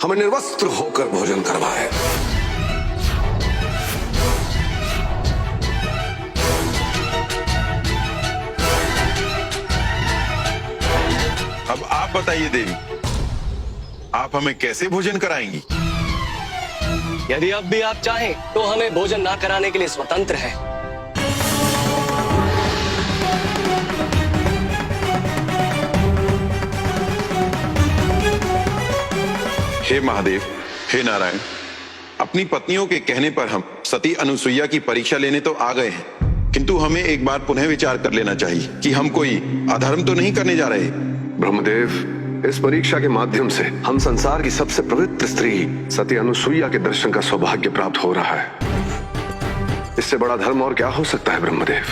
हमें निर्वस्त्र होकर भोजन करवाए। अब आप बताइए देवी, आप हमें कैसे भोजन कराएंगी? यदि अब भी आप चाहें तो हमें भोजन ना कराने के लिए स्वतंत्र है। हे महादेव, हे नारायण, अपनी पत्नियों के कहने पर हम सती अनुसुईया की परीक्षा लेने तो आ गए हैं, किंतु हमें एक बार पुनः विचार कर लेना चाहिए कि हम कोई अधर्म तो नहीं करने जा रहे। ब्रह्मदेव, इस परीक्षा के माध्यम से हम संसार की सबसे पवित्र स्त्री सती अनुसुईया के दर्शन का सौभाग्य प्राप्त हो रहा है। इससे बड़ा धर्म और क्या हो सकता है ब्रह्मदेव?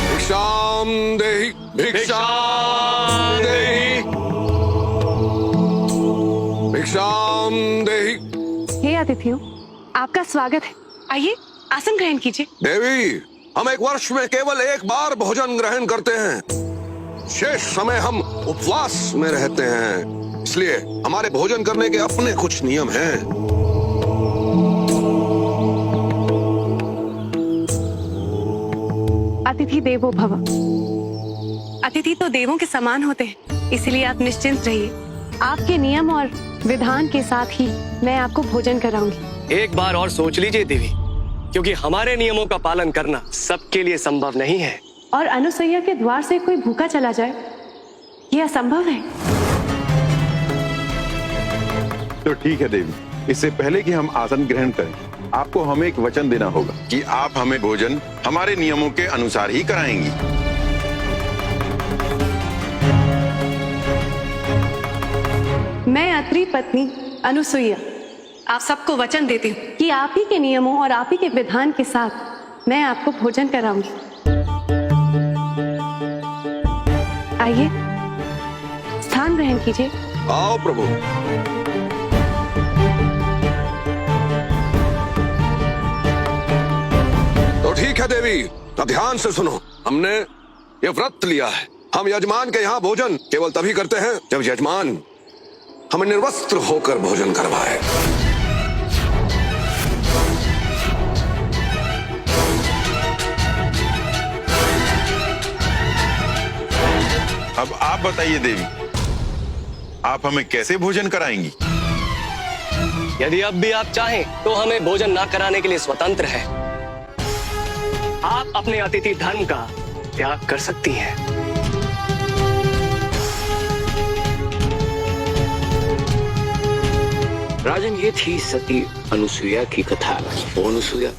भिक्षाम देहि, भिक्षाम देहि, भिक्षाम देहि। हे अतिथियों, आपका स्वागत है। आइए आसन ग्रहण कीजिए। देवी, हम एक वर्ष में केवल एक बार भोजन ग्रहण करते हैं। शेष समय हम उपवास में रहते हैं, इसलिए हमारे भोजन करने के अपने कुछ नियम हैं। अतिथि देवो भव। अतिथि तो देवों के समान होते हैं, इसलिए आप निश्चिंत रहिए। आपके नियम और विधान के साथ ही मैं आपको भोजन कराऊंगी। एक बार और सोच लीजिए देवी, क्योंकि हमारे नियमों का पालन करना सबके लिए संभव नहीं है। और अनुसुईया के द्वार से कोई भूखा चला जाए, यह असंभव है। तो ठीक है देवी, इससे पहले कि हम आसन ग्रहण करें, आपको हमें एक वचन देना होगा कि आप हमें भोजन हमारे नियमों के अनुसार ही कराएंगी। मैं अत्रि पत्नी अनुसुईया आप सबको वचन देती हूँ कि आप ही के नियमों और आप ही के विधान के साथ मैं आपको भोजन कराऊंगी। आइए स्थान ग्रहण कीजिए। आओ प्रभु। तो ठीक है देवी, अब ध्यान से सुनो। हमने ये व्रत लिया है, हम यजमान के यहाँ भोजन केवल तभी करते हैं जब यजमान हमें निर्वस्त्र होकर भोजन करवाए। अब आप बताइए देवी, आप हमें कैसे भोजन कराएंगी? यदि अब भी आप चाहें तो हमें भोजन ना कराने के लिए स्वतंत्र है। आप अपने अतिथि धर्म का त्याग कर सकती हैं। राजन, ये थी सती अनुसुईया की कथा। वो अनुसुईया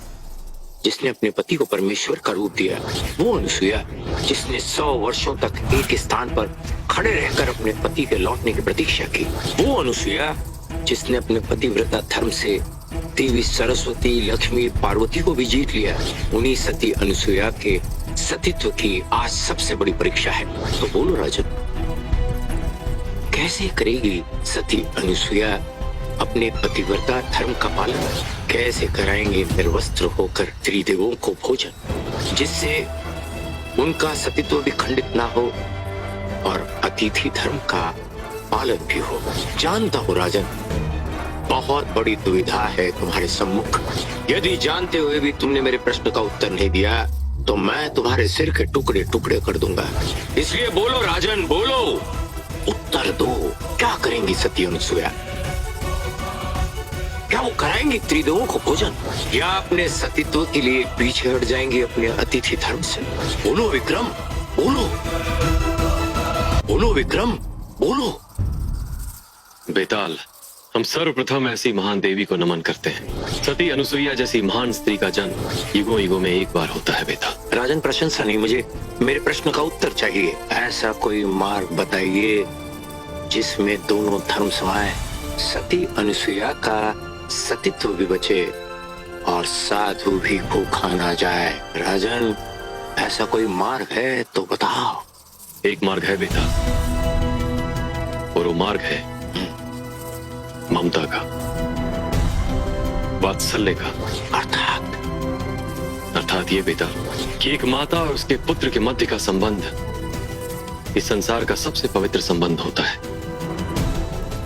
जिसने अपने पति को परमेश्वर का रूप दिया, वो अनुसुईया जिसने 100 वर्षों तक एक स्थान पर खड़े रहकर अपने पति के लौटने की प्रतीक्षा की, वो अनुसुईया जिसने अपने पतिव्रता धर्म से देवी सरस्वती, लक्ष्मी, पार्वती को भी जीत लिया। उन्हीं सती अनुसुईया के सतीत्व की आज सबसे बड़ी परीक्षा है। तो बोलो राजन, कैसे करेगी सती अनुसुईया अपने पतिव्रता धर्म का पालन? कैसे कराएंगे निर्वस्त्र होकर त्रिदेवों को भोजन, जिससे उनका सतीत्व भी खंडित ना हो और अतिथि धर्म का पालन भी हो? जानता हो राजन, बहुत बड़ी दुविधा है तुम्हारे सम्मुख। यदि जानते हुए भी तुमने मेरे प्रश्न का उत्तर नहीं दिया तो मैं तुम्हारे सिर के टुकड़े टुकड़े कर दूंगा। इसलिए बोलो राजन, बोलो, उत्तर दो। क्या करेंगी सती अनुसुईया? क्या वो कराएंगी त्रिदेवों को भोजन, या अपने सतीत्व के लिए पीछे हट जाएंगी अपने अतिथि धर्म से? बोलो विक्रम, बोलो, बोलो विक्रम, बोलो। बेताल, हम सर्वप्रथम ऐसी महान देवी को नमन करते हैं। सती अनुसुईया जैसी महान स्त्री का जन्म युगों युगों में एक बार होता है बेताल। राजन, प्रशंसा नहीं, मुझे मेरे प्रश्न का उत्तर चाहिए। ऐसा कोई मार्ग बताइए जिसमें दोनों धर्म समाये, सती अनुसुईया का सतीत्व भी बचे और साधु भी भूखा ना जाए। राजन, ऐसा कोई मार्ग है तो बताओ। एक मार्ग है बेटा, और वो मार्ग है ममता का, वात्सल्य का। अर्थात ये बेटा कि एक माता और उसके पुत्र के मध्य का संबंध इस संसार का सबसे पवित्र संबंध होता है।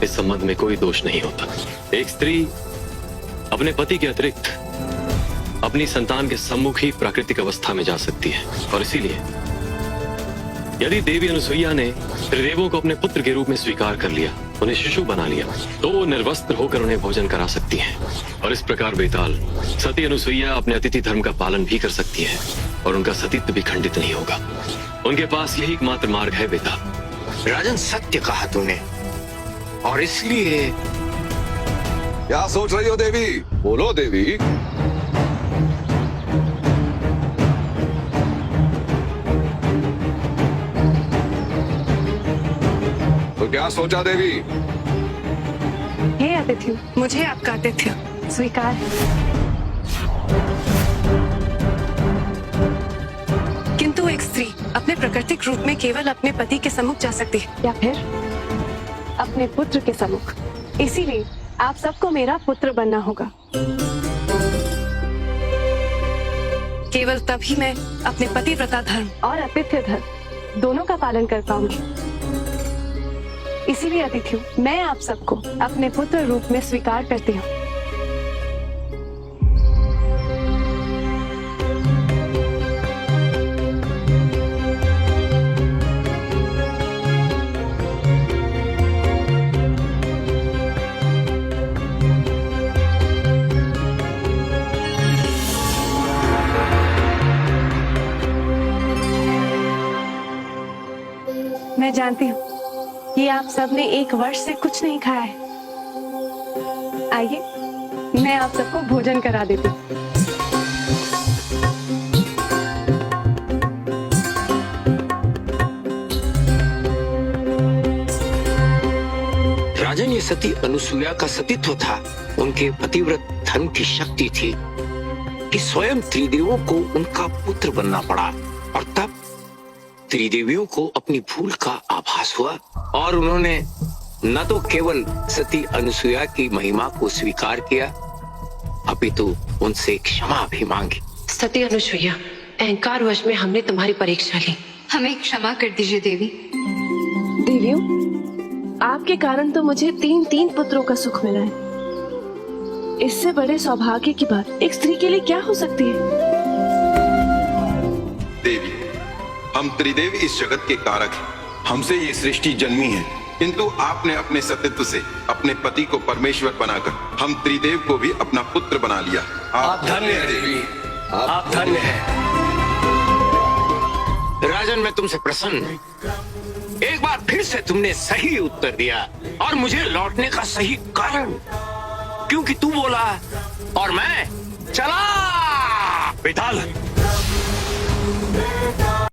इस संबंध में कोई दोष नहीं होता। एक स्त्री अपने पति के अतिरिक्त अपनी संतान के सम्मुख ही प्राकृतिक अवस्था में जा सकती है, और इसीलिए यदि देवी अनुसुईया ने त्रिदेवों को अपने पुत्र के रूप में स्वीकार कर लिया, उन्हें शिशु बना लिया, तो वो निर्वस्त्र होकर उन्हें भोजन करा सकती हैं। और इस प्रकार बेताल सती अनुसुईया अपने अतिथि धर्म का पालन भी कर सकती है और उनका सतीत्व भी खंडित नहीं होगा। उनके पास यही एकमात्र मार्ग है बेताल। राजन, सत्य कहा तूने, और इसलिए क्या सोच रही हो देवी? बोलो देवी। तो क्या सोचा देवी? हे आतिथ्य, मुझे आपका आतिथ्य स्वीकार है, किंतु एक स्त्री अपने प्राकृतिक रूप में केवल अपने पति के सम्मुख जा सकती है, या फिर अपने पुत्र के सम्मुख। इसीलिए आप सबको मेरा पुत्र बनना होगा। केवल तभी मैं अपने पतिव्रता धर्म और आतिथ्य धर्म दोनों का पालन कर पाऊंगी। इसीलिए अतिथि, मैं आप सबको अपने पुत्र रूप में स्वीकार करती हूँ। मैं जानती हूँ कि आप सबने 1 वर्ष से कुछ नहीं खाया है। आइए, मैं आप सबको भोजन करा देती हूँ। राजन, ये सती अनुसुईया का सतीत्व था, उनके पतिव्रत धर्म की शक्ति थी कि स्वयं त्रिदेवों को उनका पुत्र बनना पड़ा, और तब त्रिदेवियों को अपनी भूल का आभास हुआ और उन्होंने न तो केवल सती अनुसुईया की महिमा को स्वीकार किया, अपितु उनसे क्षमा भी मांगी। सती अनुसुईया, अहंकारवश में हमने तुम्हारी परीक्षा ली, हमें क्षमा कर दीजिए देवी। देवियों, आपके कारण तो मुझे 3 पुत्रों का सुख मिला है। इससे बड़े सौभाग्य की बात एक स्त्री के लिए क्या हो सकती है? देवी, हम त्रिदेव इस जगत के कारक हैं। हमसे ये सृष्टि जन्मी है, किंतु आपने अपने सतीत्व से अपने पति को परमेश्वर बनाकर हम त्रिदेव को भी अपना पुत्र बना लिया। आप धन्य हैं देवी, आप धन्य हैं। राजन, मैं तुमसे प्रसन्न हूं। एक बार फिर से तुमने सही उत्तर दिया और मुझे लौटने का सही कारण, क्योंकि तू बोला और मैं चला। बेताल,